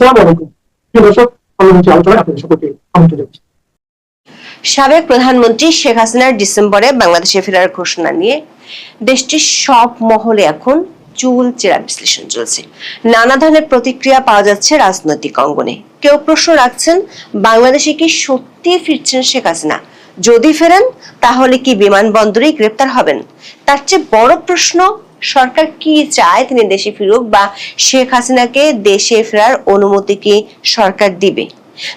আসসালামু আলাইকুম প্রিয় দর্শক, পরবর্তী আলোচনায় আপনাদের সকলকে আমন্ত্রণ জানাচ্ছি। সাবেক প্রধানমন্ত্রী শেখ হাসিনার ডিসেম্বরে বাংলাদেশে ফেরার ঘোষণা নিয়ে দেশটির সব মহলে এখন চুলচেরা বিশ্লেষণ চলছে। নানা ধরনের প্রতিক্রিয়া পাওয়া যাচ্ছে রাজনৈতিক অঙ্গনে। কেউ প্রশ্ন রাখছেন, বাংলাদেশে কি সত্যি ফিরছেন শেখ হাসিনা? যদি ফেরেন তাহলে কি বিমানবন্দরেই গ্রেপ্তার হবেন? তার চেয়ে বড় প্রশ্ন, সরকার কি চায় তিনি দেশে ফিরুক, বা শেখ হাসিনাকে দেশে ফেরার অনুমতি কি সরকার দিবে,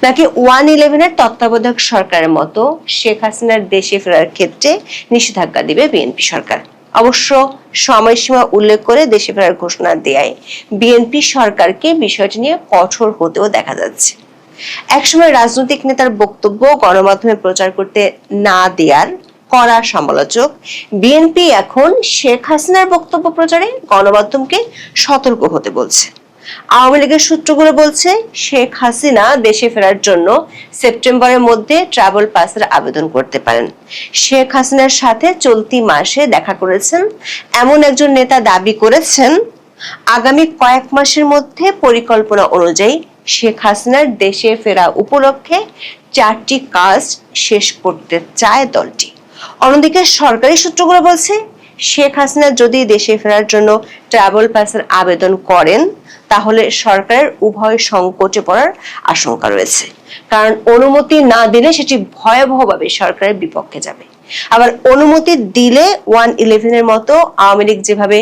নাকি 1-11 তত্ত্বাবধায়ক সরকারের মতো শেখ হাসিনার দেশে ফেরার ক্ষেত্রে নিষেধাজ্ঞা দিবে বিএনপি সরকার? অবশ্য সময়সীমা উল্লেখ করে দেশে ফেরার ঘোষণা দেয় বিএনপি সরকারকে বিষয়টি নিয়ে কঠোর হতেও দেখা যাচ্ছে। একসময় রাজনৈতিক নেতার বক্তব্য গণমাধ্যমে প্রচার করতে না দেওয়ার কড়া সমালোচক বিএনপি এখন শেখ হাসিনার বক্তব্য প্রচারে গণমাধ্যমকে সতর্ক হতে বলছে। আওয়ামী লীগের সূত্রগুলো বলছে, শেখ হাসিনা দেশে ফেরার জন্য সেপ্টেম্বরের মধ্যে ট্রাভেল পাসের আবেদন করতে পারেন। শেখ হাসিনার সাথে চলতি মাসে দেখা করেছেন এমন একজন নেতা দাবি করেছেন, আগামী কয়েক মাসের মধ্যে পরিকল্পনা অনুযায়ী শেখ হাসিনার দেশে ফেরা উপলক্ষে 4টি কাজ শেষ করতে চায় দলটি। অন্যদিকে সরকারি সূত্রগুলো বলছে, শেখ হাসিনা যদি দেশে ফেরার জন্য ট্রাভেল পাসের আবেদন করেন তাহলে সরকারের উভয় সংকটে পড়ার আশঙ্কা রয়েছে। কারণ অনুমতি না দিলে সেটি ভয়াবহভাবে সরকারের বিপক্ষে যাবে। আবার অনুমতি দিলে 1-11 মতো আওয়ামী লীগ যেভাবে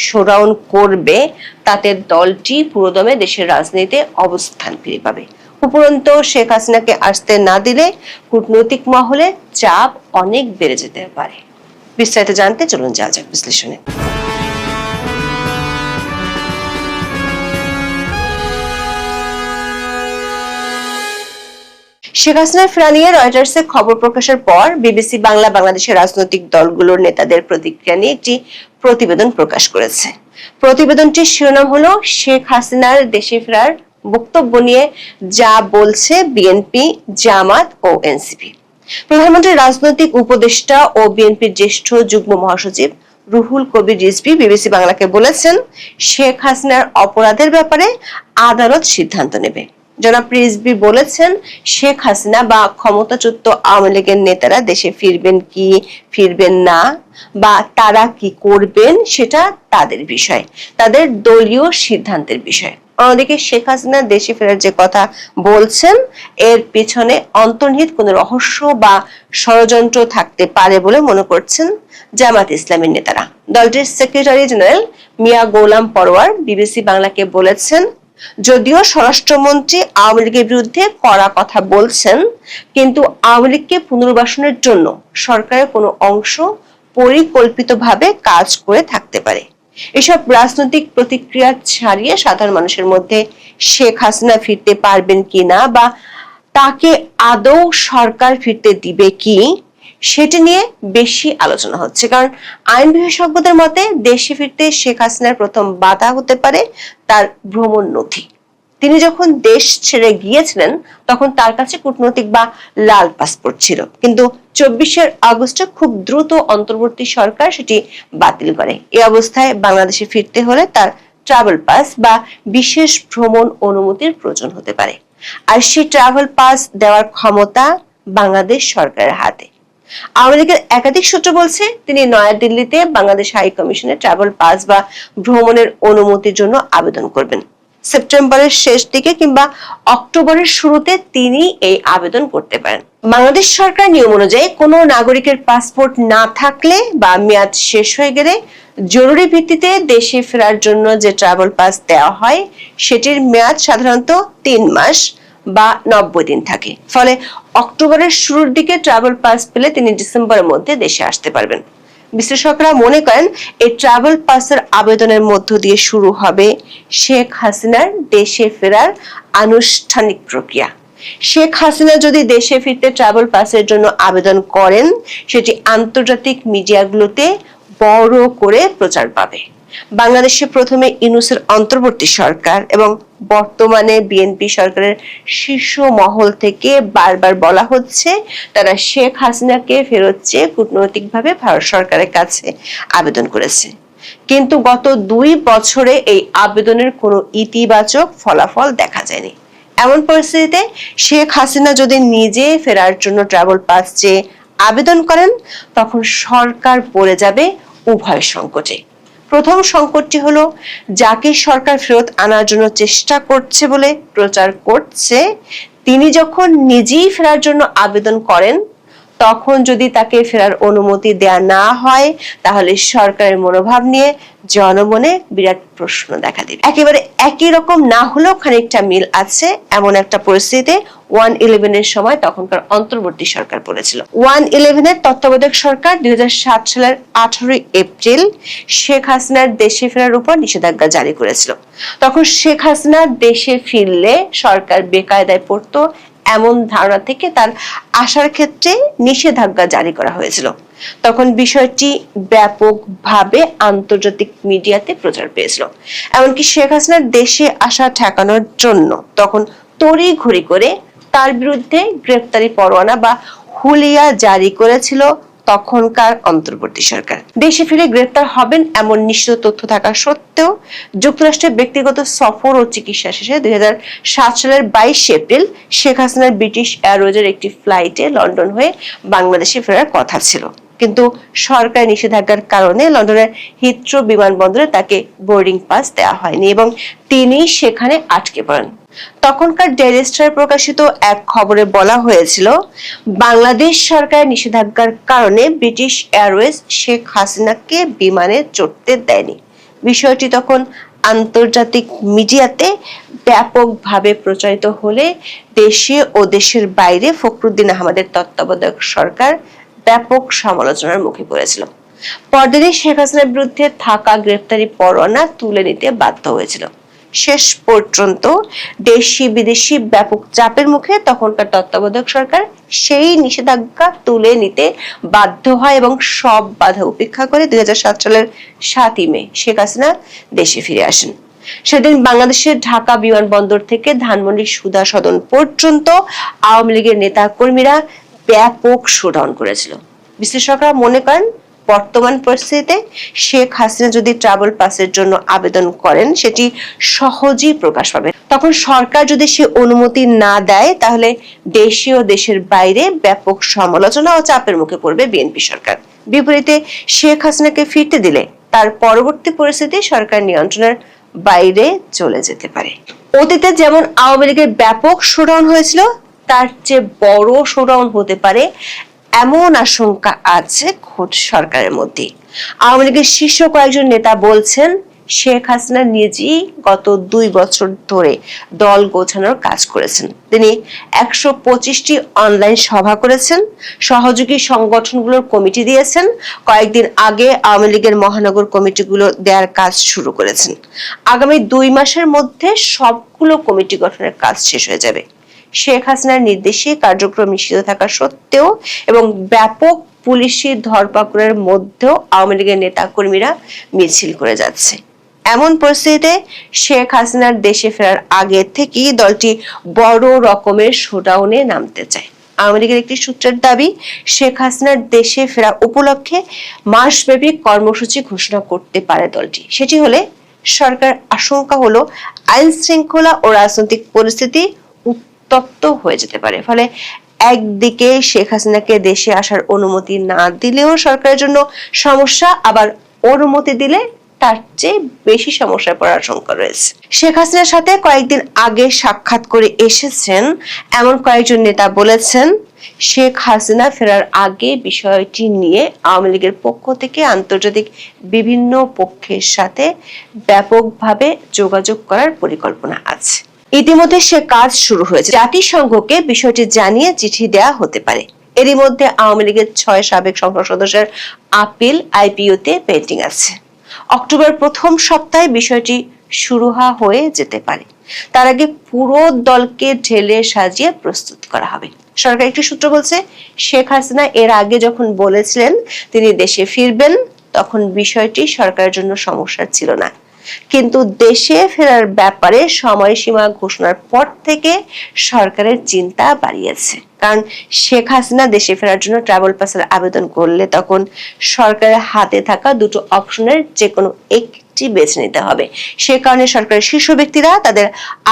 শোডাউন করবে, তাতে দলটি পুরোদমে দেশের রাজনীতিতে অবস্থান ফিরে পাবে। উপরন্তু শেখ হাসিনাকে আসতে না দিলে কূটনৈতিক মহলে চাপ অনেক বেড়ে যেতে পারে। বিস্তারিত জানতে চলুন যাওয়া যাক বিশ্লেষণে। শেখ হাসিনার ফেরা নিয়ে রয়টার্সে খবর প্রকাশের পর বিবিসি বাংলা বাংলাদেশের রাজনৈতিক দলগুলোর নেতাদের প্রতিক্রিয়া নিয়ে একটি প্রতিবেদন প্রকাশ করেছে। প্রতিবেদনটির শিরোনাম হলো, শেখ হাসিনার দেশে ফেরার বক্তব্য নিয়ে যা বলছে বিএনপি, জামাত ও এনসিপি। প্রধানমন্ত্রীর রাজনৈতিক উপদেষ্টা ও বিএনপির জ্যেষ্ঠ যুগ্ম মহাসচিব রুহুল কবির রিজভী বিবিসি বাংলাকে বলেছেন, শেখ হাসিনার অপরাধের ব্যাপারে আদালত সিদ্ধান্ত নেবে। জনাব রিজভী বলেছেন, শেখ হাসিনা বা ক্ষমতাচ্যুত আওয়ামী লীগের নেতারা দেশে ফিরবেন কি ফিরবেন না, বা তারা কি করবেন সেটা তাদের বিষয়, তাদের দলীয় সিদ্ধান্তের বিষয়। অন্যদিকে শেখ হাসিনা দেশে ফেরার যে কথা বলছেন, এর পিছনে অন্তর্নিহিত কোনো রহস্য বা ষড়যন্ত্র থাকতে পারে বলে মনে করছেন জামাত ইসলামের নেতারা। দলটির সেক্রেটারি জেনারেল মিয়া গোলাম পরওয়ার বিবিসি বাংলাকে বলেছেন, যদিও স্বরাষ্ট্রমন্ত্রী আওয়ামী লীগের বিরুদ্ধে কড়া কথা বলছেন, কিন্তু আওয়ামী লীগকে পুনর্বাসনের জন্য সরকারের কোনো অংশ পরিকল্পিতভাবে কাজ করে থাকতে পারে। এসব রাজনৈতিক প্রতিক্রিয়া ছাড়িয়ে সাধারণ মানুষের মধ্যে শেখ হাসিনা ফিরতে পারবেন কিনা, বা তাকে আদৌ সরকার ফিরতে দিবে কি, সেটি নিয়ে বেশি আলোচনা হচ্ছে। কারণ আইন বিশেষজ্ঞদের মতে দেশে ফিরতে শেখ হাসিনার প্রথম বাধা হতে পারে তার ভ্রমণ নথি। তিনি যখন দেশ ছেড়ে গিয়েছিলেন তখন তার কাছে কূটনৈতিক বা লাল পাসপোর্ট ছিল, কিন্তু 24 আগস্টে খুব দ্রুত অন্তর্বর্তী সরকার সেটি বাতিল করে। এই অবস্থায় বাংলাদেশে ফিরতে হলে তার ট্রাভেল পাস বা বিশেষ ভ্রমণ অনুমতির প্রয়োজন হতে পারে। আর সেই ট্রাভেল পাস দেওয়ার ক্ষমতা বাংলাদেশ সরকারের হাতে। আওয়ামী লীগের একাধিক সূত্র বলছে, তিনি নয়াদিল্লিতে বাংলাদেশ হাই কমিশনে ট্রাভেল পাস বা ভ্রমণের অনুমতির জন্য আবেদন করবেন। সেপ্টেম্বরের শেষ দিকে কিংবা অক্টোবরের শুরুতে তিনি এই আবেদন করতে পারেন। বাংলাদেশ সরকার নিয়ম অনুযায়ী কোনো নাগরিকের পাসপোর্ট না থাকলে বা মেয়াদ শেষ হয়ে গেলে জরুরি ভিত্তিতে দেশে ফেরার জন্য যে ট্রাভেল পাস দেওয়া হয়, সেটির মেয়াদ সাধারণত 3 মাস বা 90 দিন থাকে। ফলে অক্টোবরের শুরুর দিকে ট্রাভেল পাস পেলে তিনি ডিসেম্বরের মধ্যে দেশে আসতে পারবেন। বিশ্লেষকরা মনে করেন, এই ট্রাভেল পাসের আবেদনের মধ্য দিয়ে শুরু হবে শেখ হাসিনার দেশে ফেরার আনুষ্ঠানিক প্রক্রিয়া। শেখ হাসিনা যদি দেশে ফিরতে ট্রাভেল পাসের জন্য আবেদন করেন, সেটি আন্তর্জাতিক মিডিয়াগুলোতে বড় করে প্রচার পাবে। বাংলাদেশে প্রথমে ইউনূসের অন্তর্বর্তী সরকার এবং বর্তমানে বিএনপি সরকারের শীর্ষ মহল থেকে বারবার বলা হচ্ছে, তারা শেখ হাসিনাকে ফেরত চেয়ে কূটনৈতিকভাবে ভারত সরকারের কাছে আবেদন করেছে। কিন্তু গত 2 বছরে এই আবেদনের কোনো ইতিবাচক ফলাফল দেখা যায়নি। এমন পরিস্থিতিতে শেখ হাসিনা যদি নিজে ফেরার জন্য ট্রাভেল পাস চেয়ে আবেদন করেন, তখন সরকার পড়ে যাবে উভয় সংকটে। প্রথম সংকটটি হলো, যাকে সরকার ফেরত আনার জন্য চেষ্টা করছে বলে প্রচার করছে, তিনি যখন নিজেই ফেরার জন্য আবেদন করেন, তখন যদি তাকে ফেরার অনুমতি দেয়া না হয়, তাহলে সরকারের মনোভাব নিয়ে জনমনে বিরাট প্রশ্ন দেখা দেবে। একেবারে একই রকম না হলেও খানিকটা মিল আছে এমন একটা পরিস্থিতিতে 1-11 এর সময় তখনকার অন্তর্বর্তী সরকার পড়েছিল। 1-11 এর তত্ত্বাবধায়ক সরকার 2007 সালের 18 এপ্রিল শেখ হাসিনার দেশে ফেরার উপর নিষেধাজ্ঞা জারি করেছিল। তখন শেখ হাসিনা দেশে ফিরলে সরকার বেকায়দায় পড়তো, এমন ধারণা থেকে তার আসার ক্ষেত্রে নিষেধাজ্ঞা জারি করা হয়েছিল। তখন বিষয়টি ব্যাপকভাবে আন্তর্জাতিক মিডিয়াতে প্রচার পেয়েছিল। এমনকি শেখ হাসিনার দেশে আসা ঠেকানোর জন্য তখন তড়িঘড়ি করে তার বিরুদ্ধে গ্রেফতারি পরোয়ানা বা হুলিয়া জারি করেছিল তখনকার অন্তর্বর্তী সরকার। দেশে ফিরে গ্রেফতার হবেন এমন নিশ্চিত তথ্য থাকা সত্ত্বেও যুক্তরাষ্ট্রের ব্যক্তিগত সফর ও চিকিৎসা শেষে 2007 সালের 22 এপ্রিল শেখ হাসিনার ব্রিটিশ এয়ারওয়েজের একটি ফ্লাইটে লন্ডন হয়ে বাংলাদেশে ফেরার কথা ছিল। কিন্তু সরকার নিষেধাজ্ঞার কারণে লন্ডনের হিথ্রো বিমানবন্দরে তাকে বোর্ডিং পাস দেওয়া হয়নি এবং তিনি সেখানে আটকে পড়েন। তখনকার ডেইলি স্টারে প্রকাশিত এক খবরে বলা হয়েছিল, বাংলাদেশ সরকারের নিষেধাজ্ঞার কারণে ব্রিটিশ এয়ারওয়েজ শেখ হাসিনাকে বিমানে চড়তে দেয়নি। বিষয়টি তখন আন্তর্জাতিক মিডিয়াতে ব্যাপকভাবে প্রচারিত হলে দেশে ও দেশের বাইরে ফখরুদ্দিন আহমেদের তত্ত্বাবধায়ক সরকার ব্যাপক সমালোচনার মুখে পড়েছিল। পরদিনই শেখ হাসিনার বিরুদ্ধে থাকা গ্রেফতারি পরোয়ানা তুলে নিতে বাধ্য হয়েছিল। শেষ পর্যন্ত দেশি বিদেশি ব্যাপক চাপের মুখে তখনকার তত্ত্বাবধায়ক সরকার সেই নিষেধাজ্ঞা তুলে নিতে বাধ্য হয় এবং সব বাধা উপেক্ষা করে 2007 সালের 7 মে শেখ হাসিনা দেশে ফিরে আসেন। সেদিন বাংলাদেশের ঢাকা বিমানবন্দর থেকে ধানমন্ডি সুধা সদন পর্যন্ত আওয়ামী লীগের নেতা কর্মীরা ব্যাপক শোডাউন করেছিল। বিশ্লেষকরা মনে করেন, বর্তমান পরিস্থিতিতে শেখ হাসিনা যদি ট্রাভেল পাসের জন্য আবেদন করেন, সেটি সহজেই প্রকাশ পাবে। তখন সরকার যদি সে অনুমতি না দেয়, তাহলে দেশে ও দেশের বাইরে ব্যাপক সমালোচনা ও চাপের মুখে পড়বে বিএনপি সরকার। বিপরীতে শেখ হাসিনাকে ফিরতে দিলে তার পরবর্তী পরিস্থিতি সরকার নিয়ন্ত্রণের বাইরে চলে যেতে পারে। অতীতে যেমন আওয়ামী লীগের ব্যাপক শোডাউন হয়েছিল, তার চেয়ে বড় শোডাউন হতে পারে এমন আশঙ্কা আছে খোদ সরকারের মধ্যে। আওয়ামী লীগের শীর্ষ কয়েকজন নেতা বলছেন, শেখ হাসিনা নিজেই গত 2 বছর ধরে দল গোছানোর কাজ করেছেন। তিনি 125টি অনলাইন সভা করেছেন, সহযোগী সংগঠনগুলোর কমিটি দিয়েছেন, কয়েকদিন আগে আওয়ামী লীগের মহানগর কমিটিগুলো দেওয়ার কাজ শুরু করেছেন। আগামী 2 মাসের মধ্যে সবগুলো কমিটি গঠনের কাজ শেষ হয়ে যাবে। শেখ হাসিনার নির্দেশে কার্যক্রম নিষিদ্ধ থাকা সত্ত্বেও এবং ব্যাপক পুলিশি ধরপাকড়ের মধ্যেও আওয়ামী লীগের নেতা কর্মীরা মিছিল করে যাচ্ছে। এমন পরিস্থিতিতে শেখ হাসিনার দেশে ফেরার আগে থেকেই দলটি বড় রকমের শোডাউনে নামতে চায়। আওয়ামী লীগের একটি সূত্রের দাবি, শেখ হাসিনার দেশে ফেরা উপলক্ষে মাসব্যাপী কর্মসূচি ঘোষণা করতে পারে দলটি। সেটি হলে সরকার আশঙ্কা হলো আইন শৃঙ্খলা ও রাজনৈতিক পরিস্থিতি উত্তপ্ত হয়ে যেতে পারে। ফলে একদিকে শেখ হাসিনাকে দেশে আসার অনুমতি না দিলেও সরকারের জন্য সমস্যা, আবার অনুমতি দিলে তার চেয়ে বেশি সমস্যায় পড়ার আশঙ্কা রয়েছে। শেখ হাসিনার সাথে কয়েকদিন আগে সাক্ষাৎ করে এসেছেন এমন কয়েকজন নেতা বলেছেন, শেখ হাসিনা ফেরার আগে বিষয়টি নিয়ে আওয়ামী লীগের পক্ষ থেকে আন্তর্জাতিক বিভিন্ন পক্ষের সাথে ব্যাপকভাবে যোগাযোগ করার পরিকল্পনা আছে। ইতিমধ্যে সে কাজ শুরু হয়েছে। জাতিসংঘকে বিষয়টি জানিয়ে চিঠি দেয়া হতে পারে। এরই মধ্যে আওয়ামী লীগের 6 সাবেক সংসদ সদস্যের আপিল আইপিওতে পেন্ডিং আছে। অক্টোবর প্রথম সপ্তাহে বিষয়টি শুরু হয়ে যেতে পারে। তার আগে পুরো দলকে ঢেলে সাজিয়ে প্রস্তুত করা হবে। সরকার একটি সূত্র বলছে, শেখ হাসিনা এর আগে যখন বলেছিলেন তিনি দেশে ফিরবেন, তখন বিষয়টি সরকারের জন্য সমস্যা ছিল না। কিন্তু দেশে ফেরার ব্যাপারে সময়সীমা ঘোষণার পর থেকে সরকারের চিন্তা বাড়িয়েছে। কারণ শেখ হাসিনা দেশে ফেরার জন্য ট্রাভেল পাসের আবেদন করলে তখন সরকারের হাতে থাকা দুটো অপশনের যে কোনো একটি বেছে নিতে হবে। সে কারণে সরকারের শীর্ষ ব্যক্তিরা তাদের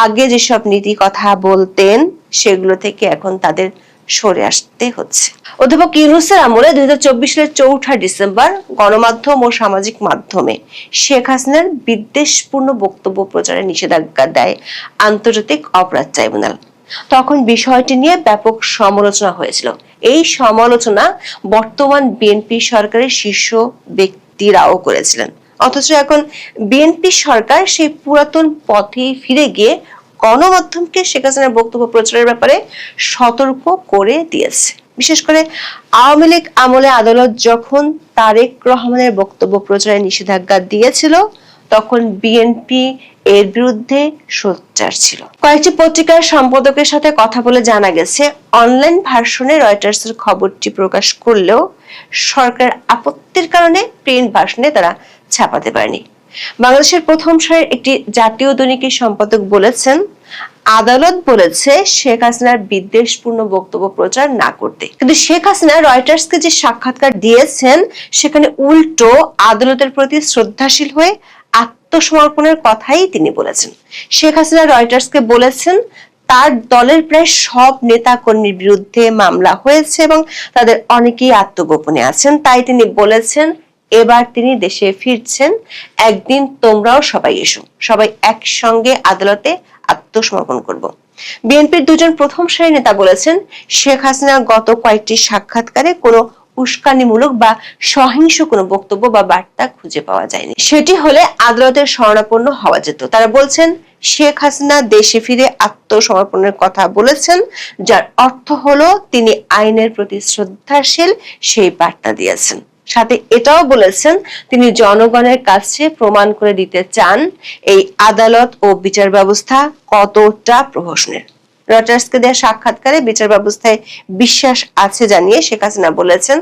আগে যেসব নীতি কথা বলতেন সেগুলো থেকে এখন তাদের সরে আসতে হচ্ছে। অধ্যাপক ইউনূসের আমলে 2024 সালের 4 ডিসেম্বর গণমাধ্যম ও সামাজিক মাধ্যমে শেখ হাসিনার বিদ্বেষপূর্ণ বক্তব্য প্রচারে নিষেধাজ্ঞা দেয় আন্তর্জাতিক অপরাধ ট্রাইব্যুনাল। তখন বিষয়টি নিয়ে ব্যাপক সমালোচনা হয়েছিল। এই সমালোচনা বর্তমান বিএনপি সরকারের শীর্ষ ব্যক্তিরাও করেছিলেন। অথচ এখন বিএনপি সরকার সেই পুরাতন পথে ফিরে গিয়ে গণমাধ্যমকে শেখ হাসিনার বক্তব্য প্রচারের ব্যাপারে সতর্ক করে দিয়েছে। বিশেষ করে আওয়ামী লীগ আমলে আদালত যখন তারেক রহমানের বক্তব্য প্রচারে নিষেধাজ্ঞা দিয়েছিল তখন বিএনপি এর বিরুদ্ধে সোচ্চার ছিল। কয়েকটি পত্রিকার সম্পাদকের সাথে কথা বলে জানা গেছে, অনলাইন ভার্সনে রয়টার্সের খবরটি প্রকাশ করলেও সরকার আপত্তির কারণে প্রিন্ট ভার্সনে তারা ছাপাতে পারেনি। বাংলাদেশের প্রথম সারির একটি জাতীয় দৈনিকের সম্পাদক বলেছেন, আদালত বলেছে শেখ হাসিনার বিদ্বেষপূর্ণ বক্তব্য প্রচার না করতে, কিন্তু শেখ হাসিনা রয়টার্সকে যে সাক্ষাৎকার দিয়েছেন সেখানে উল্টো আদালতের প্রতি শ্রদ্ধাশীল হয়ে আত্মসমর্পণের কথাই তিনি বলেছেন। শেখ হাসিনা রয়টার্সকে বলেছেন তার দলের প্রায় সব নেতা কর্মীর বিরুদ্ধে মামলা হয়েছে এবং তাদের অনেকেই আত্মগোপনে আছেন, তাই তিনি বলেছেন এবার তিনি দেশে ফিরছেন, একদিন তোমরাও সবাই এসো, সবাই একসঙ্গে আদালতে আত্মসমর্পণ করব। বিএনপির দুজন প্রথম সারির নেতা বলেছেন শেখ হাসিনা গত কয়েকটি সাক্ষাৎকারে কোনো উস্কানিমূলক বা সহিংস কোনো বক্তব্য বা বার্তা খুঁজে পাওয়া যায়নি, সেটি হলে আদালতের শরণাপন্ন হওয়া যেত। তারা বলছেন শেখ হাসিনা দেশে ফিরে আত্মসমর্পণের কথা বলেছেন, যার অর্থ হলো তিনি আইনের প্রতি শ্রদ্ধাশীল, সেই বার্তা দিয়েছেন। সাথে এটাও বলেছেন তিনি জনগণের কাছে প্রমাণ করে দিতে চান এই আদালত ও বিচার ব্যবস্থা কতটা প্রহসনের। রয়টার্সকে দেওয়া সাক্ষাৎকারে বিচার ব্যবস্থায় বিশ্বাস আছে জানিয়ে শেখ হাসিনা বলেছেন,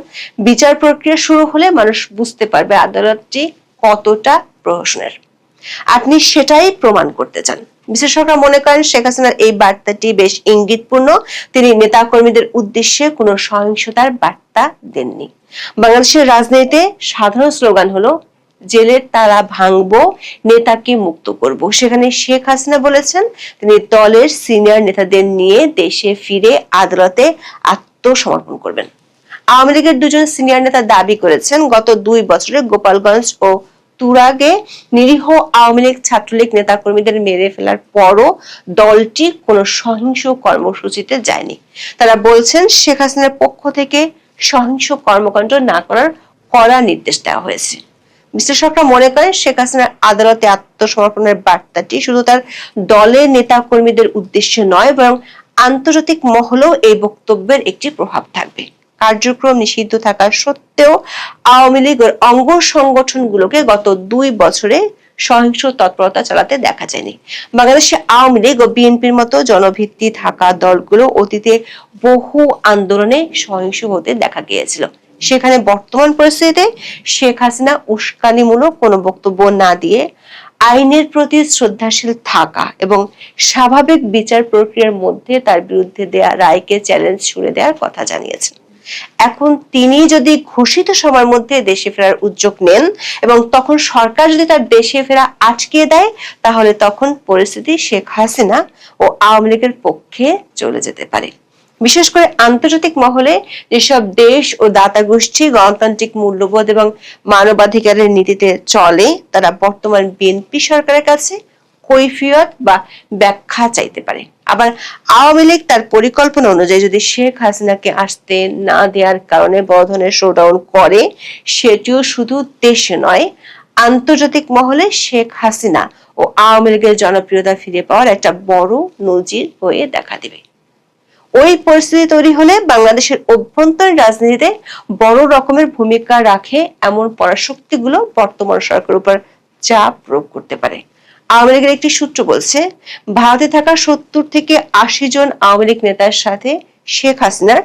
বিচার প্রক্রিয়া শুরু হলে মানুষ বুঝতে পারবে আদালতটি কতটা প্রহসনের। আপনি সেটাই প্রমাণ করতে চান। বিশেষজ্ঞরা মনে করেন শেখ হাসিনার এই বার্তাটি বেশ ইঙ্গিতপূর্ণ, তিনি নেতাকর্মীদের উদ্দেশ্যে কোনো সহিংসতার বার্তা দেননি। বাংলাদেশের রাজনীতিতে সাধারণ স্লোগান হলো জেলের তালা ভাঙবো, নেতাকে মুক্ত করব। সেখানে শেখ হাসিনা বলেছেন তিনি দলের সিনিয়র নেতাদের নিয়ে দেশে ফিরে আদালতে আত্মসমর্পণ করবেন। আওয়ামী লীগের দুজন সিনিয়র নেতা দাবি করেছেন গত 2 বছরে গোপালগঞ্জ ও তুরাগে নিরীহ আওয়ামী লীগ ছাত্রলীগ নেতাকর্মীদের মেরে ফেলার পরও দলটি কোনো সহিংস কর্মসূচিতে যায়নি। তারা বলছেন শেখ হাসিনার পক্ষ থেকে সহিংস কর্মকাণ্ড না করার কড়া নির্দেশ দেওয়া হয়েছে। বিশ্লেষকরা মনে করেন শেখ হাসিনার আদালতে আত্মসমর্পণের বার্তাটি শুধু তার দলের নেতা কর্মীদের উদ্দেশ্যে নয়, বরং আন্তর্জাতিক মহলেও এই বক্তব্যের একটি প্রভাব থাকবে। কার্যক্রম নিষিদ্ধ থাকা সত্ত্বেও আওয়ামী লীগের অঙ্গ সংগঠনগুলোকে গত 2 বছরে সহিংস তৎপরতা চালাতে দেখা যায়নি। বাংলাদেশে আওয়ামী লীগ ও বিএনপির মতো জনভিত্তি থাকা দলগুলো অতীতে বহু আন্দোলনে সহিংস হতে দেখা গিয়েছিল। সেখানে বর্তমান পরিস্থিতিতে শেখ হাসিনা উস্কানিমূলক কোনো বক্তব্য না দিয়ে আইনের প্রতি শ্রদ্ধাশীল থাকা এবং স্বাভাবিক বিচার প্রক্রিয়ার মধ্যে তার বিরুদ্ধে দেয়া রায়কে চ্যালেঞ্জ ছুড়ে দেওয়ার কথা জানিয়েছেন। এখন তিনি যদি ঘোষিত সময়ের মধ্যে দেশে ফেরার উদ্যোগ নেন এবং তখন সরকার যদি তার দেশে ফেরা আটকে দেয়, তাহলে তখন পরিস্থিতি শেখ হাসিনা ও আওয়ামী লীগের পক্ষে চলে যেতে পারে। বিশেষ করে আন্তর্জাতিক মহলে যেসব দেশ ও দাতা গোষ্ঠী গণতান্ত্রিক মূল্যবোধ এবং মানবাধিকারের নীতিতে চলে, তারা বর্তমান বিএনপি সরকারের কাছে কৈফিয়ত বা ব্যাখ্যা চাইতে পারে। আবার আওয়ামী লীগ তার পরিকল্পনা অনুযায়ী যদি শেখ হাসিনাকে আসতে না দেওয়ার কারণে বড় ধরনের শোডাউন করে, সেটিও শুধু দেশে নয়, আন্তর্জাতিক মহলে শেখ হাসিনা ও আওয়ামী লীগের জনপ্রিয়তা ফিরে পাওয়ার একটা বড় নজির হয়ে দেখা দিবে। ওই পরিস্থিতি তৈরি হলে বাংলাদেশের অভ্যন্তরীণ রাজনীতিতে বড় রকমের ভূমিকা রাখে এমন পরাশক্তিগুলো বর্তমান সরকারের উপর চাপ প্রয়োগ করতে পারে। আওয়ামী লীগের একটি সূত্র বলছে, ভারতে থাকা 70 থেকে 80 জন আওয়ামী লীগ নেতার সাথে শেখ হাসিনার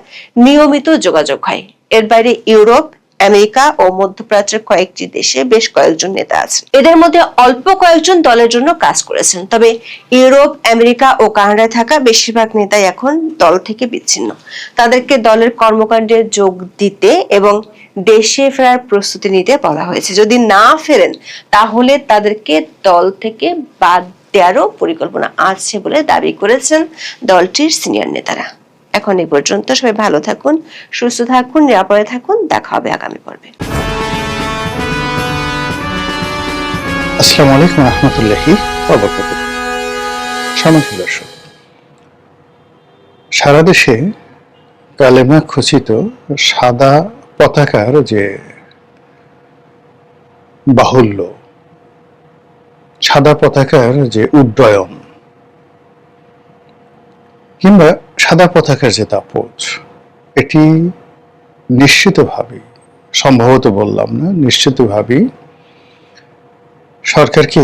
নিয়মিত যোগাযোগ হয়। এর বাইরে ইউরোপ, আমেরিকা ও মধ্যপ্রাচ্যের কয়েকটি দেশে বেশ কয়েকজন নেতা আছেন। এদের মধ্যে অল্প কয়েকজন দলের জন্য কাজ করেছেন, তবে ইউরোপ, আমেরিকা ও কানাডায় থাকা বেশিরভাগ নেতাই এখন দল থেকে বিচ্ছিন্ন। তাদেরকে দলের কর্মকাণ্ডে যোগ দিতে এবং দেশে ফেরার প্রস্তুতি নিতে বলা হয়েছে। যদি না ফেরেন তাহলে তাদেরকে দল থেকে বাদ দেওয়ারও পরিকল্পনা আছে বলে দাবি করেছেন দলটির সিনিয়র নেতারা। এখন এই পর্যন্ত। সবাই ভালো থাকুন, সুস্থ থাকুন, নিরাপদে থাকুন। দেখা হবে আগামী পর্বে। আসসালামু আলাইকুম রহমতুল্লাহি ওয়া বারাকাতুহু। সম্মানিত দর্শক, সারা দেশে কালেমা খচিত সাদা পতাকার যে বাহুল্য, সাদা পতাকার যে উড্ডয়ন কিংবা সাদা পতাকার যে তাপজ, এটি নিশ্চিতভাবেই, সম্ভবত বললাম না, নিশ্চিতভাবেই সরকারকে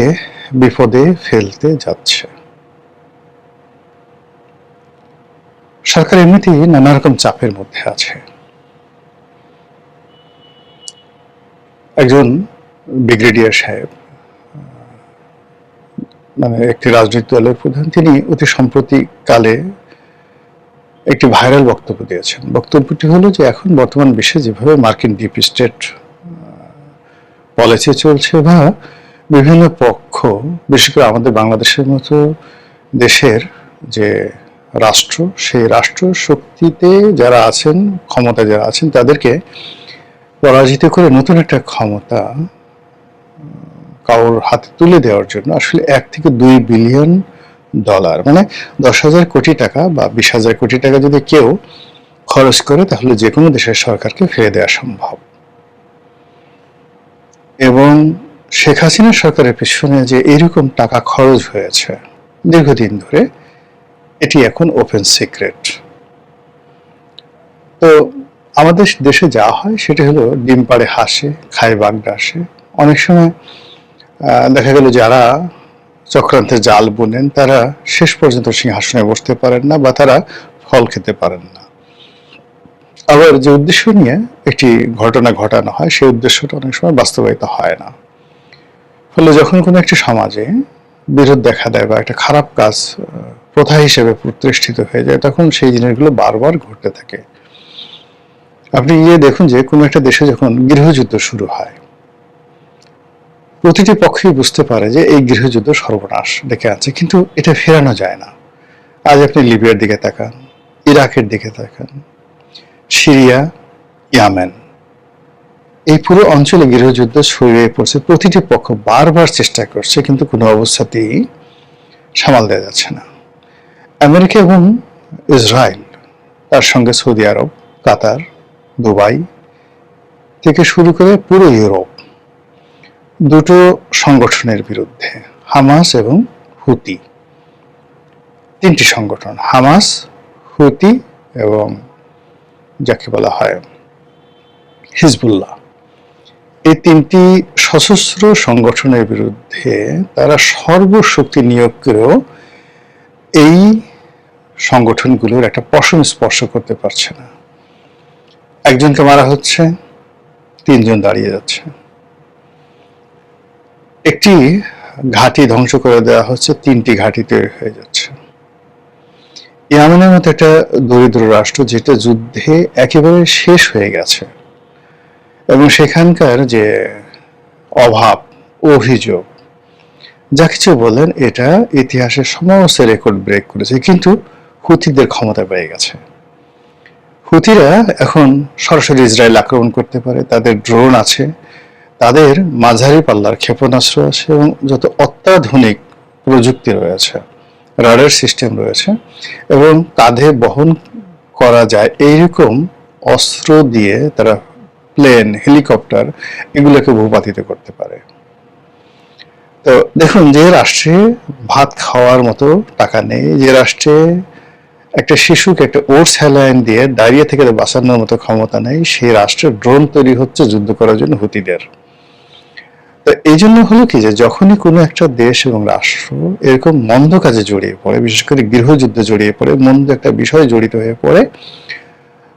বিপদে ফেলতে যাচ্ছে। সরকার এমনিতেই নানা রকম চাপের মধ্যে আছে। একজন ব্রিগেডিয়ার সাহেব, মানে একটি রাজনৈতিক দলের প্রধান, তিনি অতি সম্প্রতি কালে একটি ভাইরাল বক্তব্য দিয়েছেন। বক্তব্যটি হলো যে এখন বর্তমান বিশ্বে যেভাবে মার্কিন ডিপ স্টেট পলিসি চলছে বা বিভিন্ন পক্ষ, বিশেষ করে আমাদের বাংলাদেশের মতো দেশের যে রাষ্ট্র, সেই রাষ্ট্র শক্তিতে যারা আছেন, ক্ষমতা যারা আছেন, তাদেরকে পরাজিত করে নতুন একটা ক্ষমতা কারোর হাতে তুলে দেওয়ার জন্য আসলে 1 থেকে 2 বিলিয়ন ডলার, মানে 10,000 কোটি টাকা বা 20,000 কোটি টাকা যদি কেউ খরচ করে, তাহলে যে কোনো দেশের সরকারকে ফিরে দেওয়া সম্ভব। এবং শেখ হাসিনার সরকারের পিছনে যে এরকম টাকা খরচ হয়েছে দীর্ঘদিন ধরে, এটি এখন ওপেন সিক্রেট। তো আমাদের দেশে যা হয় সেটা হলো ডিম পাড়ে হাসে, খায় বাগডাসে। অনেক সময় দেখা গেল যারা চক্রান্তের জাল বুনেন তারা শেষ পর্যন্ত সিংহাসনে বসতে পারেন না বা তারা ফল খেতে পারেন না। আবার যে উদ্দেশ্য নিয়ে একটি ঘটনা ঘটানো হয়, সেই উদ্দেশ্যটা অনেক সময় বাস্তবায়িত হয় না। ফলে যখন কোনো একটি সমাজে বিরোধ দেখা দেয় বা একটা খারাপ কাজ প্রথা হিসেবে প্রতিষ্ঠিত হয়ে যায়, তখন সেই জিনিসগুলো বারবার ঘটতে থাকে। আপনি গিয়ে দেখুন যে কোনো একটা দেশে যখন গৃহযুদ্ধ শুরু হয়, প্রতিটি পক্ষই বুঝতে পারে যে এই গৃহযুদ্ধ সর্বনাশ ডেকে আছে, কিন্তু এটা ফেরানো যায় না। আজ আপনি লিবিয়ার দিকে তাকান, ইরাকের দিকে তাকান, সিরিয়া, ইয়ামেন, এই পুরো অঞ্চলে গৃহযুদ্ধ ছড়িয়ে পড়ছে। প্রতিটি পক্ষ বারবার চেষ্টা করছে, কিন্তু কোনো অবস্থাতেই সামাল দেওয়া যাচ্ছে না। আমেরিকা এবং ইসরায়েল, তার সঙ্গে সৌদি আরব, কাতার, দুবাই থেকে শুরু করে পুরো ইউরোপ, দুটো সংগঠনের বিরুদ্ধে, হামাস এবং হুতি, 3টি সংগঠন, হামাস, হুতি এবং যাকে বলা হয় হিজবুল্লাহ, এই 3টি সশস্ত্র সংগঠনের বিরুদ্ধে তারা সর্বশক্তি নিয়োগ করেও এই সংগঠনগুলোর একটা পশম স্পর্শ করতে পারছে না। একজনকে মারা হচ্ছে, 3 জন দাঁড়িয়ে যাচ্ছে। একটি ঘাঁটি ধ্বংস করে দেওয়া হচ্ছে, 3টি ঘাঁটি তৈরি হয়ে যাচ্ছে। ইয়ামেনের মতো একটা দরিদ্র রাষ্ট্র, যেটা যুদ্ধে একেবারে শেষ হয়ে গেছে এবং সেখানকার যে অভাব, অভিযোগ, যা কিছু বলেন, এটা ইতিহাসের সমস্ত রেকর্ড ব্রেক করেছে, কিন্তু হুতিদের ক্ষমতা বেড়ে গেছে। হুতিরা এখন সরাসরি ইসরায়েল আক্রমণ করতে পারে, তাদের ড্রোন আছে, তাদের মাঝারি পাল্লার ক্ষেপণাস্ত্র আছে এবং যত অত্যাধুনিক প্রযুক্তি রয়েছে, রাডার সিস্টেম রয়েছে এবং কাঁধে বহন করা যায় এইরকম অস্ত্র দিয়ে তারা প্লেন, হেলিকপ্টার এগুলোকে ভূপাতিত করতে পারে। তো দেখুন, যে রাষ্ট্রে ভাত খাওয়ার মতো টাকা নেই, যে রাষ্ট্রে একটা শিশুকে একটা ওটস স্যালাইন দিয়ে ডায়রিয়া থেকে বাঁচানোর মতো ক্ষমতা নেই, সেই রাষ্ট্রের ড্রোন তৈরি হচ্ছে যুদ্ধ করার জন্য হুতিদের। তো এই জন্য হলো কি, যে যখনই কোনো একটা দেশ এবং রাষ্ট্র এরকম মন্দ কাজে জড়িয়ে পড়ে, বিশেষ করে গৃহযুদ্ধে জড়িয়ে পড়ে, মন্দ একটা বিষয়ে জড়িত হয়ে পড়ে,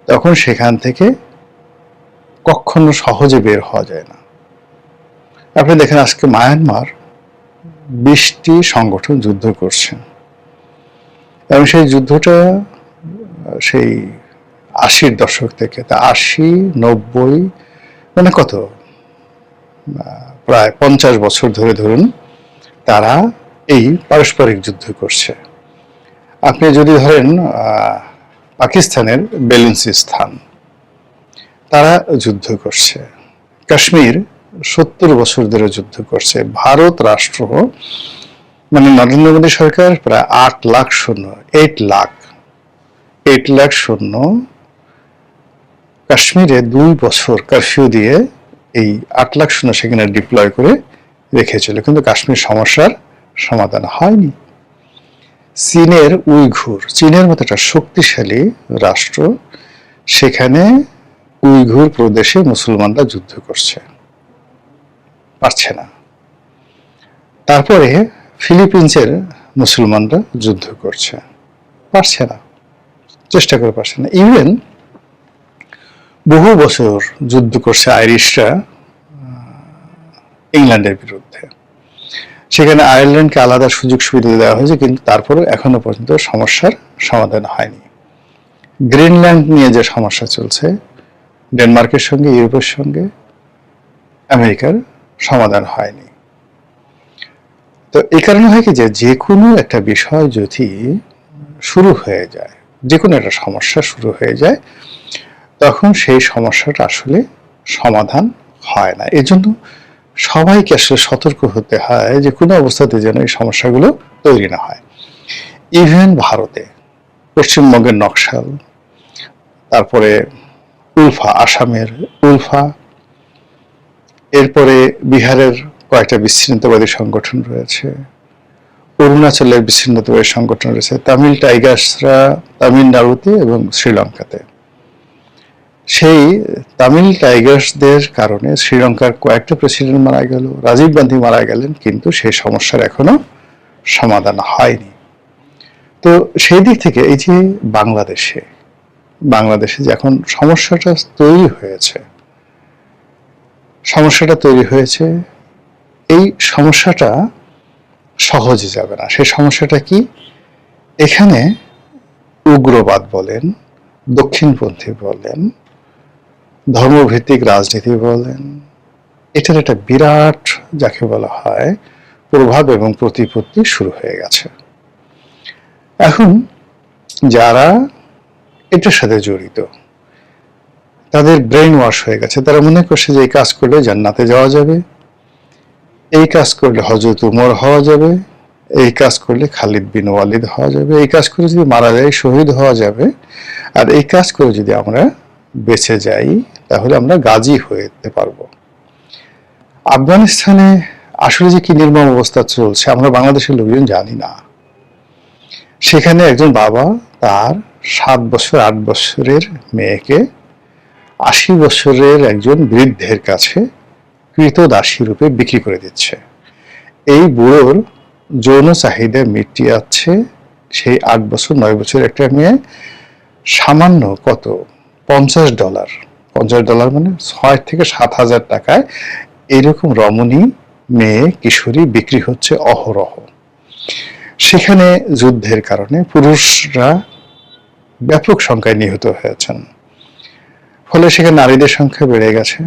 তখন সেখান থেকে কখনো সহজে বের হওয়া যায় না। আপনি দেখেন আজকে মায়ানমার 20টি সংগঠন যুদ্ধ করছে, এবং সেই যুদ্ধটা সেই 80-র দশক থেকে, তা 80-90 মানে কত, প্রায় 50 বছর ধরে ধরুন তারা এই পারস্পরিক যুদ্ধ করছে। আপনি যদি ধরেন পাকিস্তানের বেলুচিস্তান, তারা যুদ্ধ করছে। কাশ্মীর 70 বছর ধরে যুদ্ধ করছে। ভারত রাষ্ট্র মানে নরেন্দ্র মোদী সরকার প্রায় 8 লাখ সৈন্য, 8 লাখ সৈন্য কাশ্মীরে 2 বছর কারফিউ দিয়ে এই 8 লাখ সৈন্য সেখানে ডিপ্লয় করে রেখেছিল, কিন্তু কাশ্মীর সমস্যার সমাধান হয়নি। চীনের উইঘুর, চীনের মতো একটা শক্তিশালী রাষ্ট্র, সেখানে উইঘুর প্রদেশে মুসলমানরা যুদ্ধ করছে, পারছে না। তারপরে ফিলিপিন্সের মুসলমানরা যুদ্ধ করছে, পারছে না, চেষ্টা করে পারছে না। ইভেন বহু বছর যুদ্ধ করছে আইরিশরা ইংল্যান্ডের বিরুদ্ধে, সেখানে আয়ারল্যান্ডকে আলাদা সুযোগ সুবিধা দেওয়া হয়েছে, কিন্তু তারপরে এখনো পর্যন্ত সমস্যার সমাধান হয়নি। গ্রিনল্যান্ড নিয়ে যে সমস্যা চলছে, ডেনমার্কের সঙ্গে, ইউরোপের সঙ্গে আমেরিকার সমাধান হয়নি। তো এই কারণে হয় কি, যে কোনো একটা বিষয় যদি শুরু হয়ে যায়, যে কোনো একটা সমস্যা শুরু হয়ে যায়, তখন সেই সমস্যাটা আসলে সমাধান হয় না। এজন্য সবাইকে আসলে সতর্ক হতে হয় যে কোনো অবস্থাতে যেন এই সমস্যাগুলো তৈরি না হয়। ইভেন ভারতে পশ্চিমবঙ্গের নকশাল, তারপরে উলফা, আসামের উলফা, এরপরে বিহারের কয়েকটা বিচ্ছিন্নতাবাদী সংগঠন রয়েছে, অরুণাচলের বিচ্ছিন্নতাবাদী সংগঠন রয়েছে, তামিল টাইগার্সরা তামিলনাড়ুতে এবং শ্রীলঙ্কাতে। সেই তামিল টাইগার্সদের কারণে শ্রীলঙ্কার কয়েকটা প্রেসিডেন্ট মারা গেল, রাজীব গান্ধী মারা গেলেন, কিন্তু সেই সমস্যার এখনো সমাধান হয়নি। তো সেই দিক থেকে এই যে বাংলাদেশে যে এখন সমস্যাটা তৈরি হয়েছে, এই সমস্যাটা সহজে যাবে না। সেই সমস্যাটা কি? এখানে উগ্রবাদ বলেন, দক্ষিণপন্থী বলেন, ধর্মভিত্তিক রাজনীতি বলেন, এটার একটা বিরাট, যাকে বলা হয়, প্রভাব এবং প্রতিপত্তি শুরু হয়ে গেছে। এখন যারা এটার সাথে জড়িত, তাদের ব্রেন ওয়াশ হয়ে গেছে। তারা মনে করছে যে এই কাজ করলে জান্নাতে যাওয়া যাবে, এই কাজ করলে হযরত উমর হওয়া যাবে, এই কাজ করলে খালিদ বিন ওয়ালিদ হওয়া যাবে, এই কাজ করে যদি মারা যায় শহীদ হওয়া যাবে, আর এই কাজ করে যদি আমরা বেঁচে যাই তাহলে আমরা গাজী হয়ে যেতে পারবো। আফগানিস্তানে আসলে যে কি নির্মম অবস্থা চলছে আমরা বাংলাদেশের লোকজন জানি না। সেখানে একজন বাবা তার 7 বছর 8 বছরের মেয়েকে 80 বছরের একজন বৃদ্ধের কাছে কৃতদাসী রূপে বিক্রি করে দিচ্ছে। এই বুড়োর যৌন চাহিদা মিটিয়ে সেই 8 বছর 9 বছরের একটা মেয়ে সামান্য কত $50 মানে 6 থেকে 7 হাজার টাকায় এরকম রমণী মেয়ে কিশোরী বিক্রি হচ্ছে অহরহ। সেখানে যুদ্ধের কারণে পুরুষরা ব্যাপক সংখ্যায় নিহত হয়েছেন, ফলে সেখানে নারীদের সংখ্যা বেড়ে গেছে।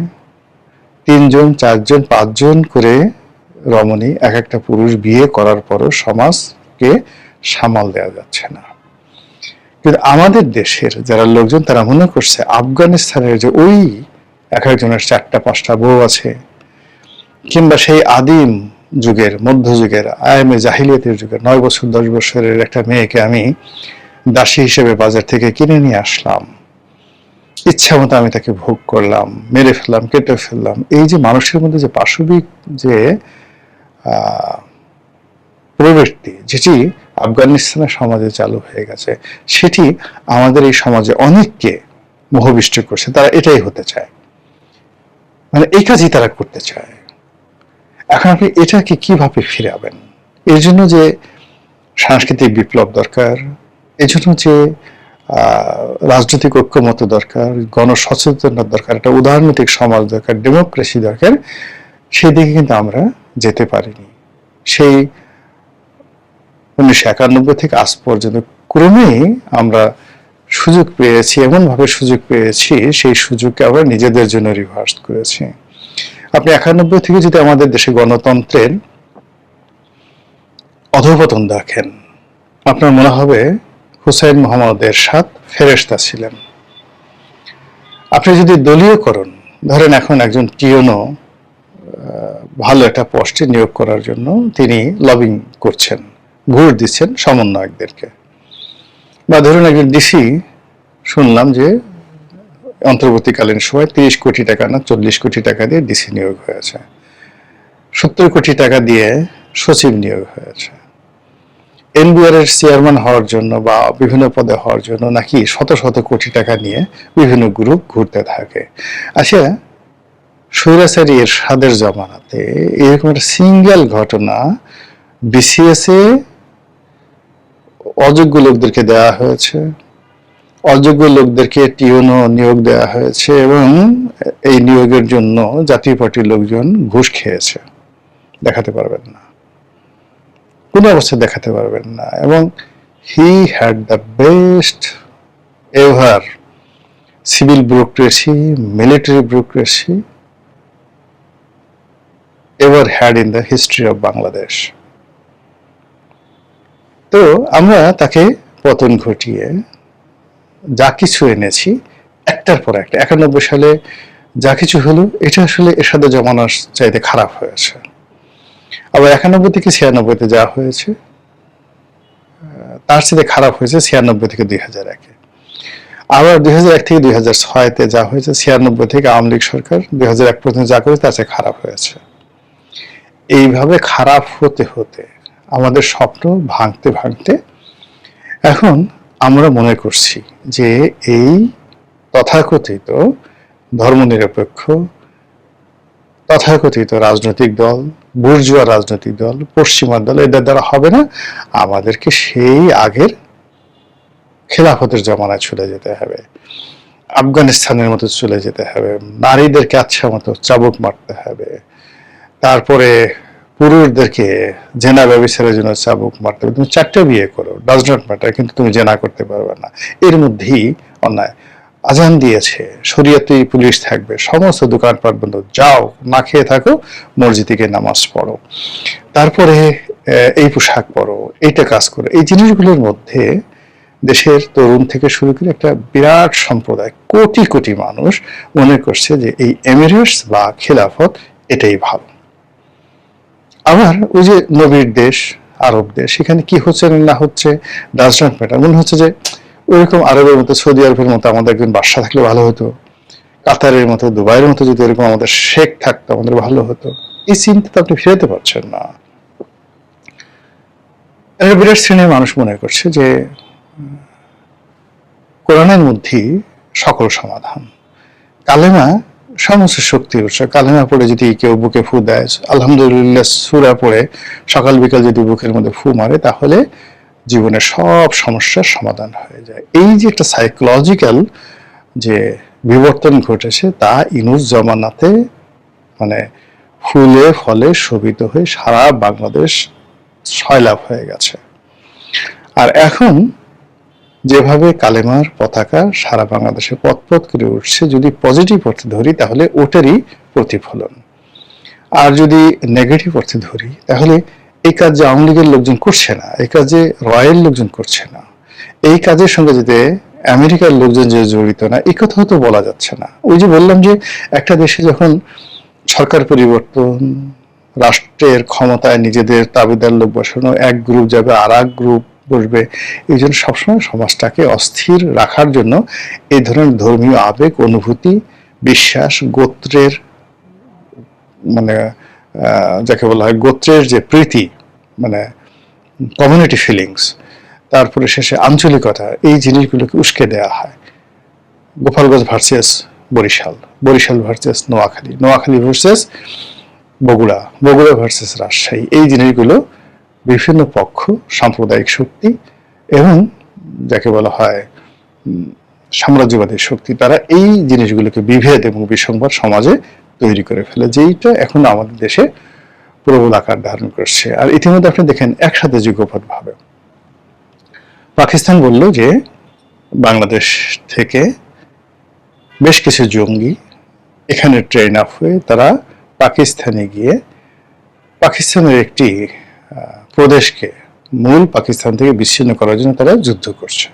3 জন 4 জন 5 জন করে রমণী এক একটা পুরুষ বিয়ে করার পরও সমাজকে সামাল দেওয়া যাচ্ছে না। কিন্তু আমাদের দেশের যারা লোকজন তারা মনে করছে আফগানিস্তানের যে ওই এক একজনের 4টা 5টা বউ আছে, কিংবা সেই আদিম যুগের, মধ্যযুগের, আয়ামে জাহিলিয়াতের যুগের 9 বছর 10 বছরের একটা মেয়েকে আমি দাসী হিসেবে বাজার থেকে কিনে নিয়ে আসলাম, ইচ্ছা মতো আমি তাকে ভোগ করলাম, মেরে ফেললাম, কেটে ফেললাম, এই যে মানুষের মধ্যে যে পাশবিক যে প্রবৃত্তি যেটি আফগানিস্তানের সমাজে চালু হয়ে গেছে, সেটি আমাদের এই সমাজে অনেককে মোহবিষ্ট করছে। তারা এটাই হতে চায়, মানে এই কাজই তারা করতে চায়। এখন আপনি এটাকে কিভাবে ফিরাবেন? এর জন্য যে সাংস্কৃতিক বিপ্লব দরকার, এর জন্য যে রাজনৈতিক ঐক্যমত দরকার, গণসচেতনতা দরকার, একটা উদারনৈতিক সমাজ দরকার, ডেমোক্রেসি দরকার, সেদিকে কিন্তু আমরা যেতে পারিনি। সেই 1991 থেকে আজ পর্যন্ত ক্রমেই আমরা সুযোগ পেয়েছি, এমনভাবে সুযোগ পেয়েছি, সেই সুযোগকে আমরা নিজেদের জন্য রিভার্স করেছি। আপনি 91 থেকে যদি আমাদের দেশে গণতন্ত্রের অধঃপতন দেখেন, আপনার মনে হবে হুসাইন মোহাম্মদ এরশাদ ফেরেশতা ছিলেন। আপনি যদি দলীয়করণ ধরেন, এখন একজন টিওনো ভালো একটা পোস্টে নিয়োগ করার জন্য তিনি লবিং করছেন, ঘুষ দিচ্ছেন সমন্বয়কদেরকে, বা ধরুন একজন ডিসি শুনলাম যে অন্তর্বর্তীকালীন সময় 30 কোটি টাকা না 40 কোটি টাকা দিয়ে ডিসি নিয়োগ হয়েছে, 70 কোটি টাকা দিয়ে সচিব নিয়োগ হয়েছে। এনবিআর এর চেয়ারম্যান হওয়ার জন্য বা বিভিন্ন পদে হওয়ার জন্য নাকি শত শত কোটি টাকা নিয়ে বিভিন্ন গ্রুপ ঘুরতে থাকে। আচ্ছা, স্বৈরাচারী এরশাদের জমানাতে এরকম একটা সিঙ্গেল ঘটনা বিসিএস এ অযোগ্য লোকদেরকে দেওয়া হয়েছে, অযোগ্য লোকদেরকে টিওনো নিয়োগ দেওয়া হয়েছে, এবং এই নিয়োগের জন্য জাতীয় পার্টির লোকজন ঘুষ খেয়েছে, দেখাতে পারবেন না, কোনো অবস্থায় দেখাতে পারবেন না। এবং he had the best ever civil bureaucracy, military bureaucracy ever had in the history of Bangladesh. তো আমরা তাকে পতন ঘটিয়ে যা কিছু এনেছি একটার পর একটা, 91 সালে যা কিছু হলো এটা আসলে এরশাদের জমানার চাইতে খারাপ হয়েছে। আবার 91 থেকে 96-তে যা হয়েছে তার সাথে খারাপ হয়েছে 96 থেকে 2001-এ। আবার 2001 থেকে 2006-তে যা হয়েছে, 96 থেকে আওয়ামী লীগ সরকার 2001 পর্যন্ত যা করেছে তার চেয়ে খারাপ হয়েছে। এইভাবে খারাপ হতে হতে আমাদের স্বপ্ন ভাঙতে ভাঙতে এখন আমরা মনে করছি যে এই তথাকথিত ধর্মনিরপেক্ষ তথাকথিত রাজনৈতিক দল, বুর্জুয়া রাজনৈতিক দল, পশ্চিমা দল, এদের দ্বারা হবে না, আমাদেরকে সেই আগের খেলাফতের জমানায় চলে যেতে হবে, আফগানিস্তানের মতো চলে যেতে হবে, নারীদেরকে আচ্ছা মতো চাবুক মারতে হবে, তারপরে পুরুষদেরকে জেনা ব্যবচারের জন্য চাবুক মারতে হবে। তুমি 4টা বিয়ে করো, ডাজ নট ম্যাটার, কিন্তু তুমি জেনা করতে পারবে না, এর মধ্যেই অন্যায়। আজান দিয়েছে, শরীয়তে পুলিশ থাকবে, সমস্ত দোকানপাট বন্ধ, যাও না খেয়ে থাকো, মসজিদে গিয়ে নামাজ পড়ো, তারপরে এই পোশাক পরো, এইটা কাজ করো। এই জিনিসগুলোর মধ্যে দেশের তরুণ থেকে শুরু করে একটা বিরাট সম্প্রদায়, কোটি কোটি মানুষ মনে করছে যে এই এমিরেটস বা খেলাফত এটাই ভালো। আবার ওই যে নবীর দেশ, আরব দেশ, সেখানে কি হচ্ছে না হচ্ছে ডাজ নট ম্যাটার। মনে হচ্ছে যে ওইরকম আরবের মতো, সৌদি আরবের মতো আমাদের একজন বাদশা থাকলে ভালো হতো, কাতারের মতো, দুবাইয়ের মতো যদি এরকম আমাদের শেখ থাকতো আমাদের ভালো হতো। এই চিন্তা তো আপনি ফিরাতে পারছেন না। একটা বিরাট শ্রেণীর মানুষ মনে করছে যে কোরআনের মধ্যেই সকল সমাধান, কালেমা সমস্ত শক্তির উৎস, কালেমা পড়ে যদি কেউ বুকে ফু দেয়, আলহামদুলিল্লাহ সূরা পড়ে সকাল বিকাল যদি বুকের মধ্যে ফু মারে, তাহলে জীবনের সব সমস্যার সমাধান হয়ে যায়। এই যে একটা সাইকোলজিক্যাল যে বিবর্তন ঘটেছে, তা ইনুস জমানাতে মানে ফুলে ফলে শোভিত হয়ে সারা বাংলাদেশ সয়লাভ হয়ে গেছে। আর এখন যেভাবে কালেমার পতাকা সারা বাংলাদেশে পথ করে উঠছে, যদি পজিটিভ অর্থে ধরি তাহলে ওটারই প্রতিফলন, আর যদি নেগেটিভ অর্থে ধরি তাহলে এই কাজ যে আওয়ামী লীগের লোকজন করছে না, এই কাজে রয়্যাল লোকজন করছে না, এই কাজের সঙ্গে যদি আমেরিকার লোকজন যে জড়িত না, এই কথাও তো বলা যাচ্ছে না। ওই যে বললাম যে একটা দেশে যখন সরকার পরিবর্তন, রাষ্ট্রের ক্ষমতায় নিজেদের দাবিদার লোক বসানো, এক গ্রুপ যাবে আর এক গ্রুপ বসবে, এই জন্য সবসময় সমাজটাকে অস্থির রাখার জন্য এই ধরনের ধর্মীয় আবেগ, অনুভূতি, বিশ্বাস, গোত্রের মানে যাকে বলা হয় গোত্রের যে প্রীতি, মানে কমিউনিটি ফিলিংস, তারপরে শেষে আঞ্চলিকতা, এই জিনিসগুলোকে উস্কে দেওয়া হয়। Gopalganj versus Barishal, Barishal versus Noakhali, Noakhali versus Bogura, Bogura versus Rajshahi, এই জিনিসগুলো বিভিন্ন পক্ষ, সাম্প্রদায়িক শক্তি এবং যাকে বলা হয় সাম্রাজ্যবাদী শক্তি, তারা এই জিনিসগুলোকে বিভেদ এবং বিসংবাদ সমাজে তৈরি করে ফেলে, যেইটা এখন আমাদের দেশে প্রবল আকার ধারণ করছে। আর ইতিমধ্যে আপনি দেখেন একসাথে যুগপৎভাবে পাকিস্তান বলল যে বাংলাদেশ থেকে বেশ কিছু জঙ্গি এখানে ট্রেন আপ হয়ে তারা পাকিস্তানে গিয়ে পাকিস্তানের একটি প্রদেশকে মূল পাকিস্তান থেকে বিচ্ছিন্ন করার জন্য তারা যুদ্ধ করছে।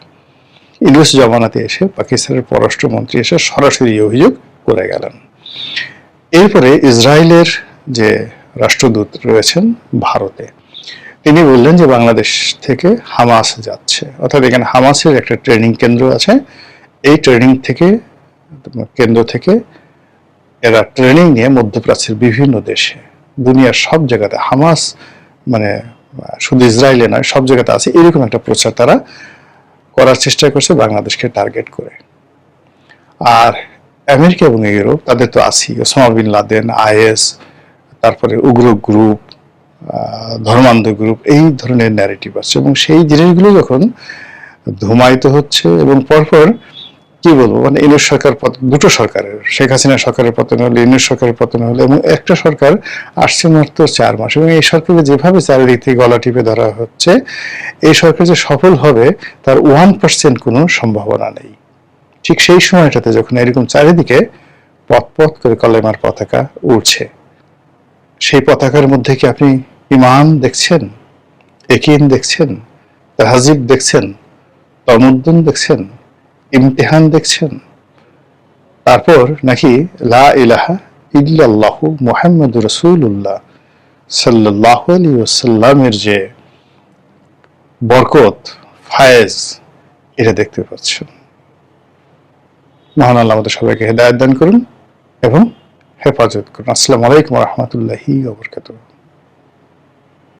ইলিয়াস জমানাতে এসে পাকিস্তানের পররাষ্ট্রমন্ত্রী এসে সরাসরি অভিযোগ করে গেলেন। এরপরে ইসরায়েলের যে রাষ্ট্রদূত রয়েছেন ভারতে, তিনি বললেন যে বাংলাদেশ থেকে হামাস যাচ্ছে, অর্থাৎ এখানে হামাসের একটা ট্রেনিং কেন্দ্র আছে, এই ট্রেনিং কেন্দ্র থেকে এরা ট্রেনিং নিয়ে মধ্যপ্রাচ্যের বিভিন্ন দেশে, দুনিয়ার সব জায়গাতে হামাস মানে শুধু ইসরায়েলে নয় সব জায়গাতে আছে, এরকম একটা প্রচার তারা করার চেষ্টা করছে বাংলাদেশকে টার্গেট করে। আর আমেরিকা এবং ইউরোপ তাদের তো আছেই, ওসামা বিন লাদেন, আইএস, তারপরে উগ্র গ্রুপ, ধর্মান্ধ গ্রুপ, এই ধরনের ন্যারেটিভ আছে। এবং সেই জিনিসগুলো যখন ধুমায়িত হচ্ছে এবং পরপর কি বলবো মানে ইউনিট সরকার, দুটো সরকারের, শেখ হাসিনা সরকারের পতন হলো, ইউনিট সরকারের পতন হলো, এবং একটা সরকার আসছে মাত্র 4 মাস, এবং এই সরকারকে যেভাবে চারিদিক থেকে গলা টিপে ধরা হচ্ছে, এই সরকার যে সফল হবে তার 1% কোনো সম্ভাবনা নেই। ঠিক সেই সময়টাতে যখন এরকম চারিদিকে পথ করে কলেমার পতাকা উড়ছে, সেই পতাকার মধ্যে কি আপনি ইমান দেখছেন, একিন দেখছেন, তাহজিব দেখছেন, তমদ্দুন দেখছেন, ইমতিহান দেখছেন? তারপর নাকি লা ইলাহা ইল্লাল্লাহু মুহাম্মাদুর রাসূলুল্লাহ সাল্লাল্লাহু আলাইহি ওয়াসাল্লামের যে বরকত, ফায়েজ, এটা দেখতে পাচ্ছেন। মহান আল্লাহ আমাদের সবাইকে হেদায়েত দান করুন এবং হেফাজত করুন। আসসালামু আলাইকুম ওয়া রাহমাতুল্লাহি ওয়া বারাকাতুহু।